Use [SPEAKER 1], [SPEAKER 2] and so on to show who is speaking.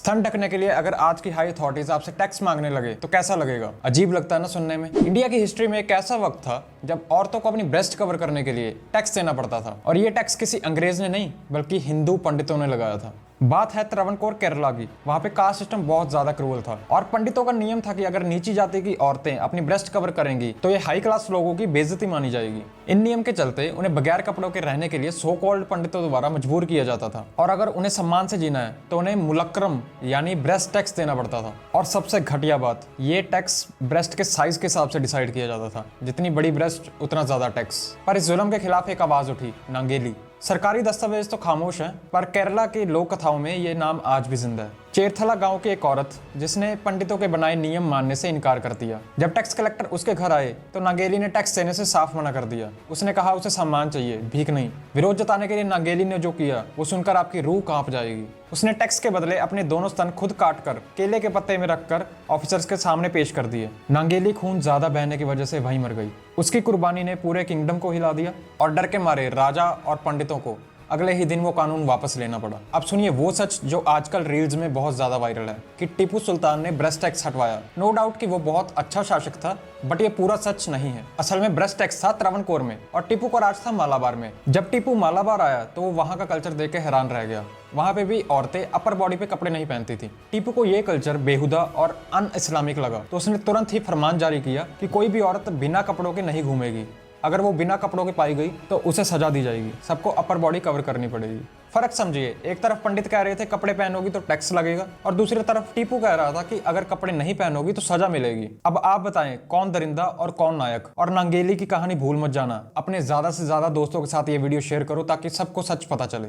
[SPEAKER 1] स्तन ढकने के लिए अगर आज की हाई अथॉरिटीज आपसे टैक्स मांगने लगे तो कैसा लगेगा? अजीब लगता है ना सुनने में। इंडिया की हिस्ट्री में एक ऐसा वक्त था जब औरतों को अपनी ब्रेस्ट कवर करने के लिए टैक्स देना पड़ता था, और ये टैक्स किसी अंग्रेज ने नहीं बल्कि हिंदू पंडितों ने लगाया था। बात है त्रावणकोर केरला की। वहां पे कास्ट सिस्टम बहुत ज्यादा क्रूअल था और पंडितों का नियम था कि अगर नीची जाति की औरतें अपनी ब्रेस्ट कवर करेंगी तो ये हाई क्लास लोगों की बेइज्जती मानी जाएगी। इन नियम के चलते उन्हें बगैर कपड़ों के रहने के लिए सो कॉल्ड पंडितों द्वारा मजबूर किया जाता था, और अगर उन्हें सम्मान से जीना है तो उन्हें मुलक्करम यानी ब्रेस्ट टैक्स देना पड़ता था। और सबसे घटिया बात, ये टैक्स ब्रेस्ट के साइज के हिसाब से डिसाइड किया जाता था। जितनी बड़ी ब्रेस्ट उतना ज्यादा टैक्स। पर इस जुल्म के खिलाफ एक आवाज उठी, नांगेली। सरकारी दस्तावेज तो खामोश हैं, पर केरला की लोक कथाओं में ये नाम आज भी जिंदा है। चेरथला गांव की एक औरत जिसने पंडितों के बनाए नियम मानने से इनकार कर दिया। जब टैक्स कलेक्टर उसके घर आए तो नांगेली ने टैक्स देने से साफ मना कर दिया। उसने कहा उसे सम्मान चाहिए, भीख नहीं। विरोध जताने के लिए नांगेली ने जो किया वो सुनकर आपकी रूह कांप जाएगी। उसने टैक्स के बदले अपने दोनों स्तन खुद काट कर केले के पत्ते में रखकर ऑफिसर्स के सामने पेश कर दिए। नांगेली खून ज्यादा बहने की वजह से वहीं मर गई। उसकी कुर्बानी ने पूरे किंगडम को हिला दिया और डर के मारे राजा और पंडितों को अगले ही दिन वो कानून वापस लेना पड़ा। अब सुनिए वो सच जो आजकल रील्स में बहुत ज्यादा वायरल है कि टीपू सुल्तान ने ब्रेस्ट टैक्स हटवाया। नो डाउट कि वो बहुत अच्छा शासक था, बट ये पूरा सच नहीं है। असल में ब्रेस्ट टैक्स था त्रावणकोर में और टीपू का राज था मालाबार में। जब टीपू मालाबार आया तो वो वहाँ का कल्चर देख के हैरान रह गया। वहाँ पे भी औरतें अपर बॉडी पे कपड़े नहीं पहनती थी। टीपू को ये कल्चर बेहुदा और अन इस्लामिक लगा, तो उसने तुरंत ही फरमान जारी किया कि कोई भी औरत बिना कपड़ों के नहीं घूमेगी। अगर वो बिना कपड़ों के पाई गई तो उसे सजा दी जाएगी, सबको अपर बॉडी कवर करनी पड़ेगी। फर्क समझिए, एक तरफ पंडित कह रहे थे कपड़े पहनोगी तो टैक्स लगेगा, और दूसरी तरफ टीपू कह रहा था कि अगर कपड़े नहीं पहनोगी तो सजा मिलेगी। अब आप बताएं कौन दरिंदा और कौन नायक? और नांगेली की कहानी भूल मत जाना। अपने ज्यादा से ज्यादा दोस्तों के साथ ये वीडियो शेयर करो ताकि सबको सच पता चले।